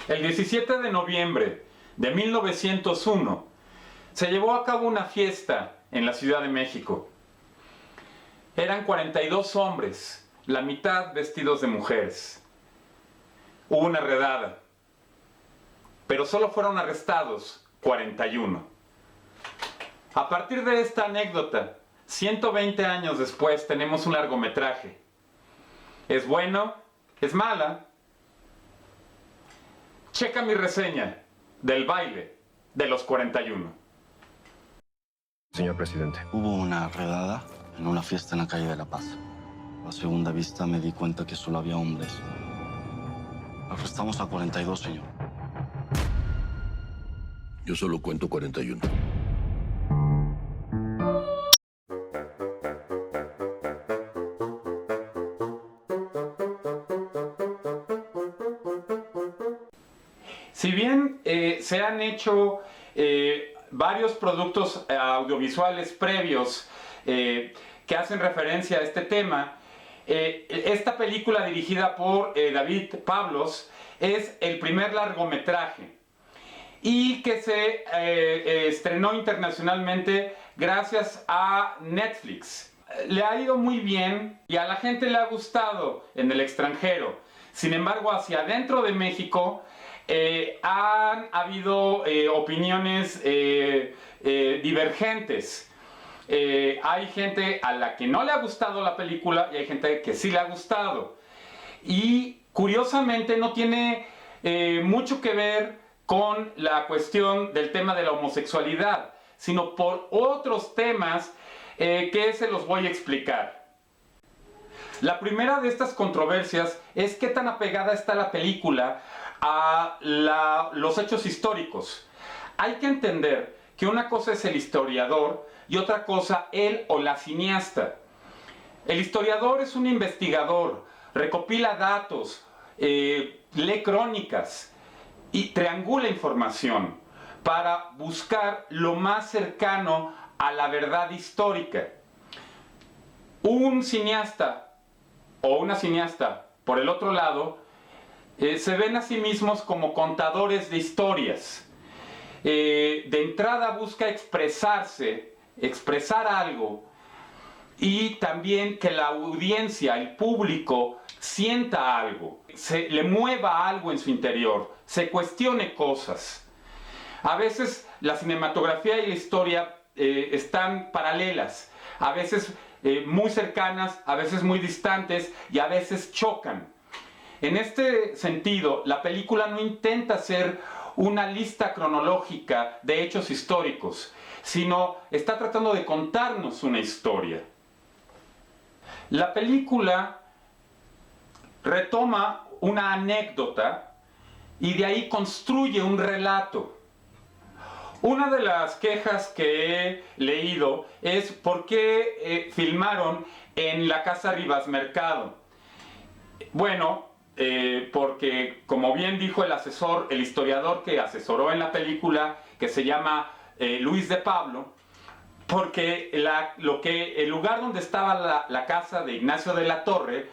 El 17 de noviembre de 1901 se llevó a cabo una fiesta en la Ciudad de México. Eran 42 hombres, la mitad vestidos de mujeres. Hubo una redada, pero solo fueron arrestados 41. A partir de esta anécdota, 120 años después tenemos un largometraje. ¿Es bueno? ¿Es mala? Checa mi reseña del baile de los 41. Señor presidente. Hubo una redada en una fiesta en la calle de La Paz. A segunda vista me di cuenta que solo había hombres. Arrestamos a 42, señor. Yo solo cuento 41. Si bien se han hecho varios productos audiovisuales previos que hacen referencia a este tema, esta película dirigida por David Pablos es el primer largometraje y que se estrenó internacionalmente gracias a Netflix. Le ha ido muy bien y a la gente le ha gustado en el extranjero. Sin embargo, hacia adentro de México han habido opiniones divergentes. Hay gente a la que no le ha gustado la película y hay gente que sí le ha gustado. Y curiosamente no tiene mucho que ver con la cuestión del tema de la homosexualidad, sino por otros temas que se los voy a explicar. La primera de estas controversias es qué tan apegada está la película a los hechos históricos. Hay que entender que una cosa es el historiador y otra cosa él o la cineasta. El historiador es un investigador, recopila datos, lee crónicas y triangula información para buscar lo más cercano a la verdad histórica. Un cineasta o una cineasta, por el otro lado, se ven a sí mismos como contadores de historias. De entrada busca expresarse, expresar algo y también que la audiencia, el público, sienta algo, se le mueva algo en su interior, se cuestione cosas. A veces la cinematografía y la historia están paralelas, a veces muy cercanas, a veces muy distantes y a veces chocan. En este sentido, la película no intenta ser una lista cronológica de hechos históricos, sino está tratando de contarnos una historia. La película retoma una anécdota y de ahí construye un relato. Una de las quejas que he leído es por qué filmaron en la Casa Rivas Mercado. Bueno, porque como bien dijo el historiador que asesoró en la película, que se llama Luis de Pablo, porque el lugar donde estaba la casa de Ignacio de la Torre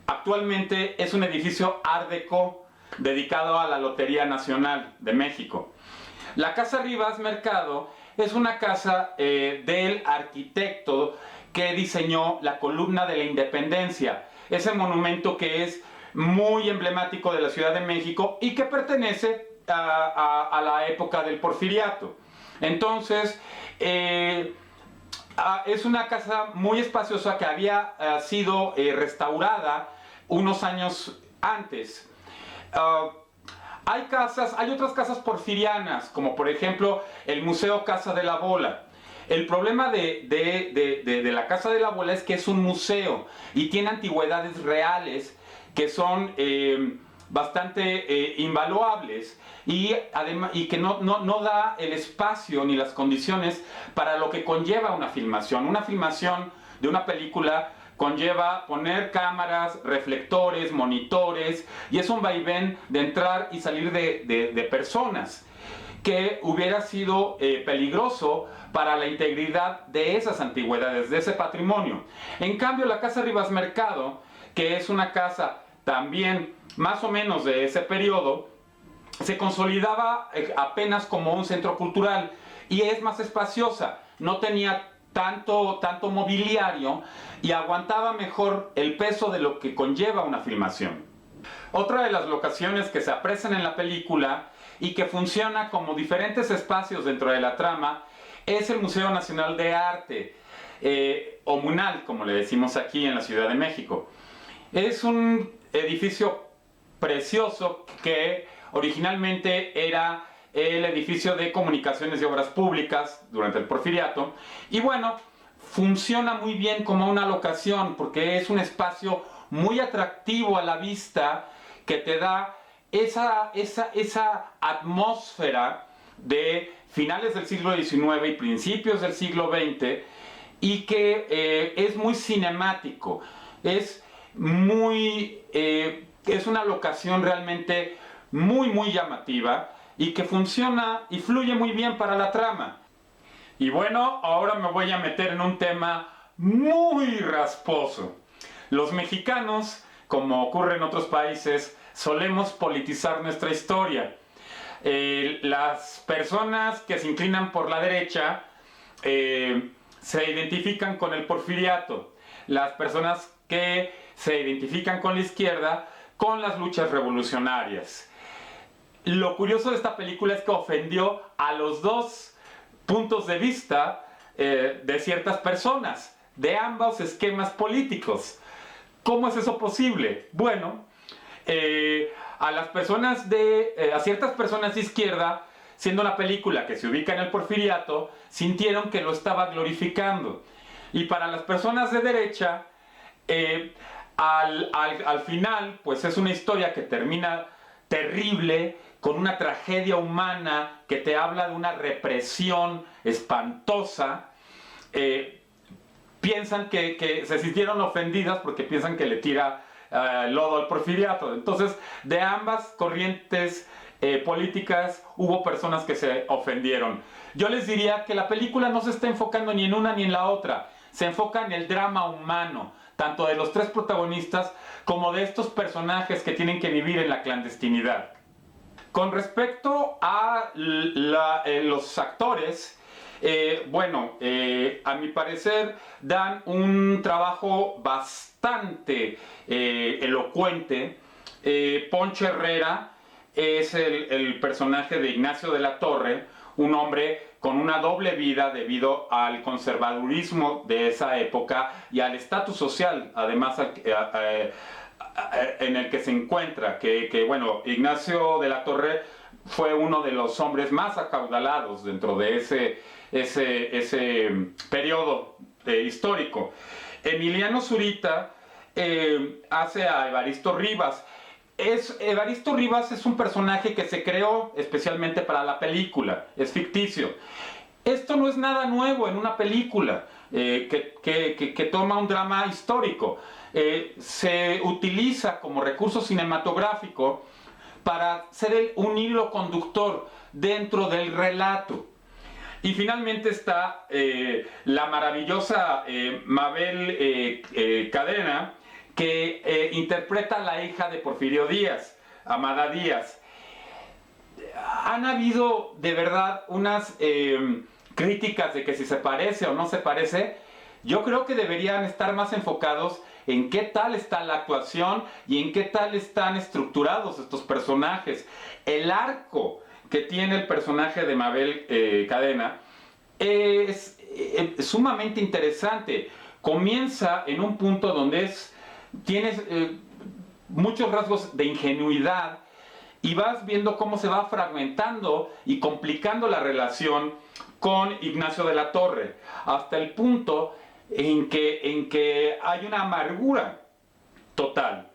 actualmente es un edificio Art Deco dedicado a la Lotería Nacional de México. La Casa Rivas Mercado es una casa del arquitecto que diseñó la Columna de la Independencia, ese monumento que es muy emblemático de la Ciudad de México y que pertenece a la época del Porfiriato. Entonces, es una casa muy espaciosa que había sido restaurada unos años antes. Hay otras casas porfirianas, como por ejemplo el Museo Casa de la Bola. El problema de la Casa de la Bola es que es un museo y tiene antigüedades reales que son bastante invaluables y que no da el espacio ni las condiciones para lo que conlleva una filmación. Una filmación de una película conlleva poner cámaras, reflectores, monitores, y es un vaivén de entrar y salir de personas, que hubiera sido peligroso para la integridad de esas antigüedades, de ese patrimonio. En cambio, la Casa Rivas Mercado, que es una casa también más o menos de ese periodo, se consolidaba apenas como un centro cultural y es más espaciosa, no tenía tanto mobiliario y aguantaba mejor el peso de lo que conlleva una filmación. Otra de las locaciones que se aprecian en la película y que funciona como diferentes espacios dentro de la trama es el Museo Nacional de Arte, o MUNAL, como le decimos aquí en la Ciudad de México. Es un edificio precioso que originalmente era el edificio de comunicaciones y obras públicas durante el Porfiriato, y bueno, funciona muy bien como una locación porque es un espacio muy atractivo a la vista que te da esa atmósfera de finales del siglo XIX y principios del siglo XX, y que es muy cinemático, es una locación realmente muy llamativa y que funciona y fluye muy bien para la trama. Y bueno, ahora me voy a meter en un tema muy rasposo. Los mexicanos, como ocurre en otros países, solemos politizar nuestra historia. Las personas que se inclinan por la derecha se identifican con el Porfiriato. Las personas que se identifican con la izquierda, con las luchas revolucionarias. Lo curioso de esta película es que ofendió a los dos puntos de vista de ciertas personas, de ambos esquemas políticos. ¿Cómo es eso posible? Bueno, a ciertas personas de izquierda, siendo una película que se ubica en el Porfiriato, sintieron que lo estaba glorificando. Y para las personas de derecha, al final, pues es una historia que termina terrible, con una tragedia humana que te habla de una represión espantosa. Piensan que se sintieron ofendidas porque piensan que le tira lodo al Porfiriato. Entonces, de ambas corrientes políticas hubo personas que se ofendieron. Yo les diría que la película no se está enfocando ni en una ni en la otra, se enfoca en el drama humano, tanto de los tres protagonistas como de estos personajes que tienen que vivir en la clandestinidad. Con respecto a los actores, a mi parecer dan un trabajo bastante elocuente. Poncho Herrera es el personaje de Ignacio de la Torre, un hombre con una doble vida debido al conservadurismo de esa época y al estatus social, además en el que se encuentra, Ignacio de la Torre fue uno de los hombres más acaudalados dentro de ese periodo histórico. Emiliano Zurita hace a Evaristo Rivas. Evaristo Rivas es un personaje que se creó especialmente para la película, es ficticio. Esto no es nada nuevo en una película que toma un drama histórico. Se utiliza como recurso cinematográfico para ser un hilo conductor dentro del relato. Y finalmente está la maravillosa Mabel Cadena, que interpreta a la hija de Porfirio Díaz, Amada Díaz. Han habido de verdad unas críticas de que si se parece o no se parece. Yo creo que deberían estar más enfocados en qué tal está la actuación y en qué tal están estructurados estos personajes. El arco que tiene el personaje de Mabel Cadena es sumamente interesante. Comienza en un punto donde tienes muchos rasgos de ingenuidad y vas viendo cómo se va fragmentando y complicando la relación con Ignacio de la Torre, hasta el punto en que hay una amargura total.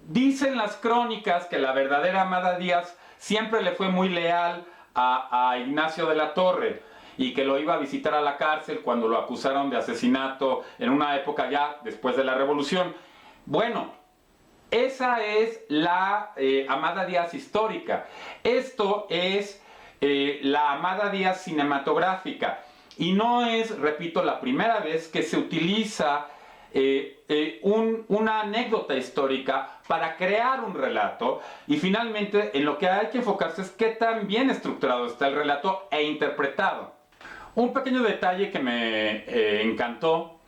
Dicen las crónicas que la verdadera Amada Díaz siempre le fue muy leal a Ignacio de la Torre y que lo iba a visitar a la cárcel cuando lo acusaron de asesinato en una época ya después de la Revolución. Bueno, esa es la Amada Díaz histórica. Esto es la Amada Díaz cinematográfica. Y no es, repito, la primera vez que se utiliza una anécdota histórica para crear un relato, y finalmente en lo que hay que enfocarse es qué tan bien estructurado está el relato e interpretado. Un pequeño detalle que me encantó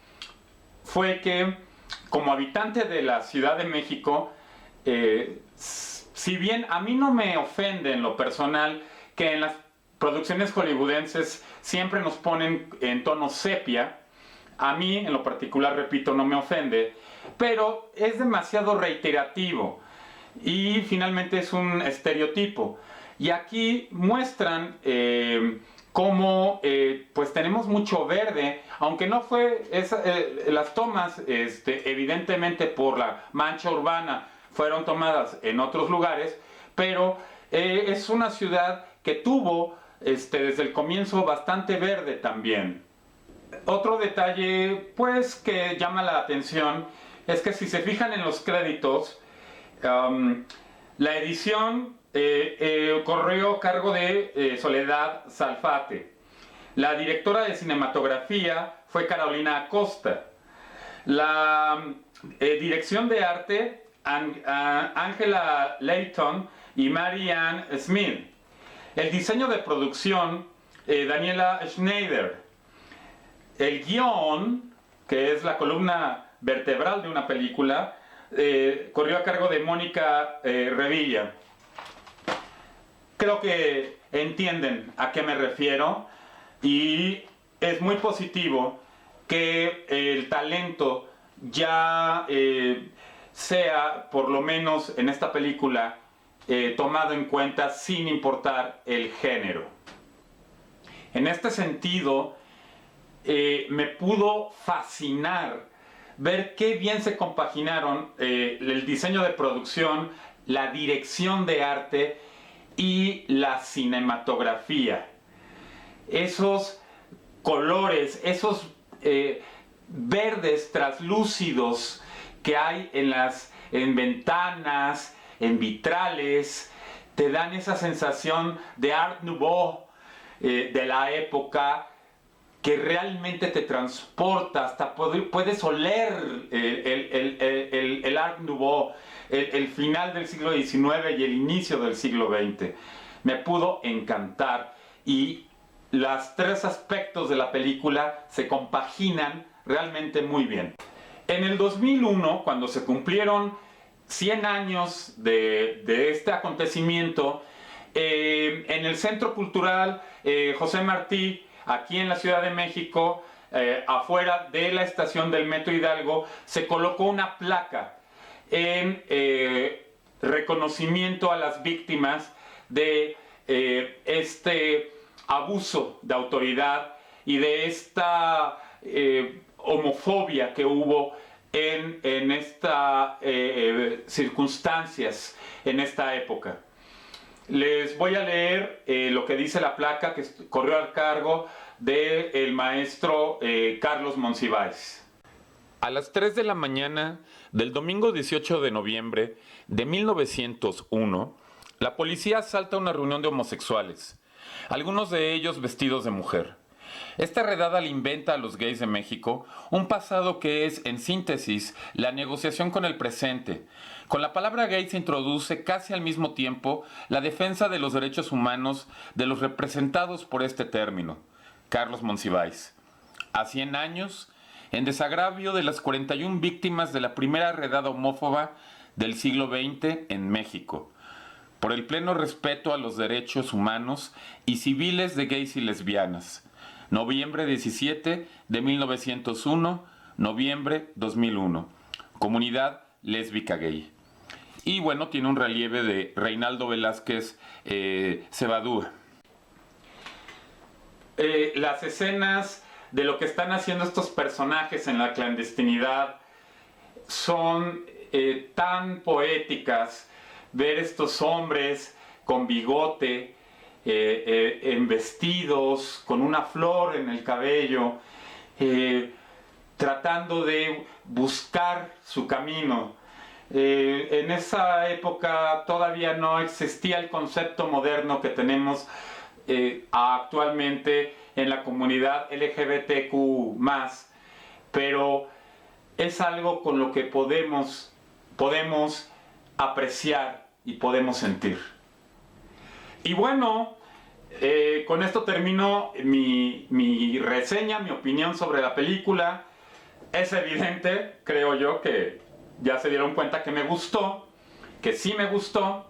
fue que, como habitante de la Ciudad de México, si bien a mí no me ofende en lo personal que en las producciones hollywoodenses siempre nos ponen en tono sepia, a mí en lo particular, repito, no me ofende, pero es demasiado reiterativo y finalmente es un estereotipo. Y aquí muestran cómo pues tenemos mucho verde, aunque no fue las tomas evidentemente por la mancha urbana fueron tomadas en otros lugares, pero es una ciudad que tuvo desde el comienzo bastante verde también. Otro detalle pues que llama la atención es que si se fijan en los créditos, la edición corrió a cargo de Soledad Salfate. La directora de cinematografía fue Carolina Acosta. La dirección de arte, Angela Layton y Mary Ann Smith. El diseño de producción, Daniela Schneider. El guión, que es la columna vertebral de una película, corrió a cargo de Mónica Revilla. Creo que entienden a qué me refiero y es muy positivo que el talento ya sea, por lo menos en esta película, tomado en cuenta sin importar el género. En este sentido, me pudo fascinar ver qué bien se compaginaron el diseño de producción, la dirección de arte y la cinematografía. Esos colores, esos verdes translúcidos que hay en ventanas, en vitrales, te dan esa sensación de Art Nouveau de la época, que realmente te transporta, hasta puedes oler el Art Nouveau, el final del siglo XIX y el inicio del siglo XX. Me pudo encantar y los tres aspectos de la película se compaginan realmente muy bien. En el 2001, cuando se cumplieron 100 años de este acontecimiento, en el Centro Cultural José Martí, aquí en la Ciudad de México, afuera de la estación del Metro Hidalgo, se colocó una placa en reconocimiento a las víctimas de este abuso de autoridad y de esta homofobia que hubo en estas circunstancias en esta época. Les voy a leer lo que dice la placa que corrió a cargo del maestro Carlos Monsiváis. A las 3 de la mañana del domingo 18 de noviembre de 1901, la policía asalta una reunión de homosexuales, algunos de ellos vestidos de mujer. Esta redada le inventa a los gays de México un pasado que es, en síntesis, la negociación con el presente. Con la palabra gay se introduce casi al mismo tiempo la defensa de los derechos humanos de los representados por este término. Carlos Monsiváis. A 100 años, en desagravio de las 41 víctimas de la primera redada homófoba del siglo XX en México, por el pleno respeto a los derechos humanos y civiles de gays y lesbianas. Noviembre 17 de 1901, noviembre 2001. Comunidad lésbica gay. Y bueno, tiene un relieve de Reinaldo Velázquez Cebadúa. Las escenas de lo que están haciendo estos personajes en la clandestinidad son tan poéticas. Ver estos hombres con bigote, en vestidos, con una flor en el cabello, tratando de buscar su camino. En esa época todavía no existía el concepto moderno que tenemos actualmente en la comunidad LGBTQ+, pero es algo con lo que podemos apreciar y podemos sentir. Y bueno, con esto termino mi reseña, mi opinión sobre la película. Es evidente, creo yo, que ya se dieron cuenta que me gustó, que sí me gustó,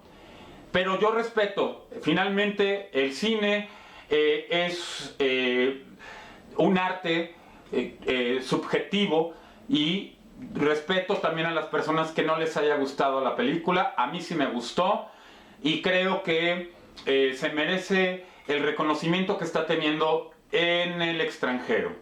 pero yo respeto. Finalmente, el cine es un arte subjetivo, y respeto también a las personas que no les haya gustado la película. A mí sí me gustó y creo que se merece el reconocimiento que está teniendo en el extranjero.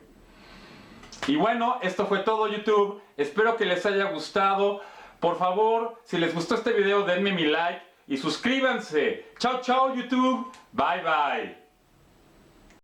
Y bueno, esto fue todo, YouTube. Espero que les haya gustado. Por favor, si les gustó este video, denme mi like y suscríbanse. Chao, chao, YouTube. Bye, bye.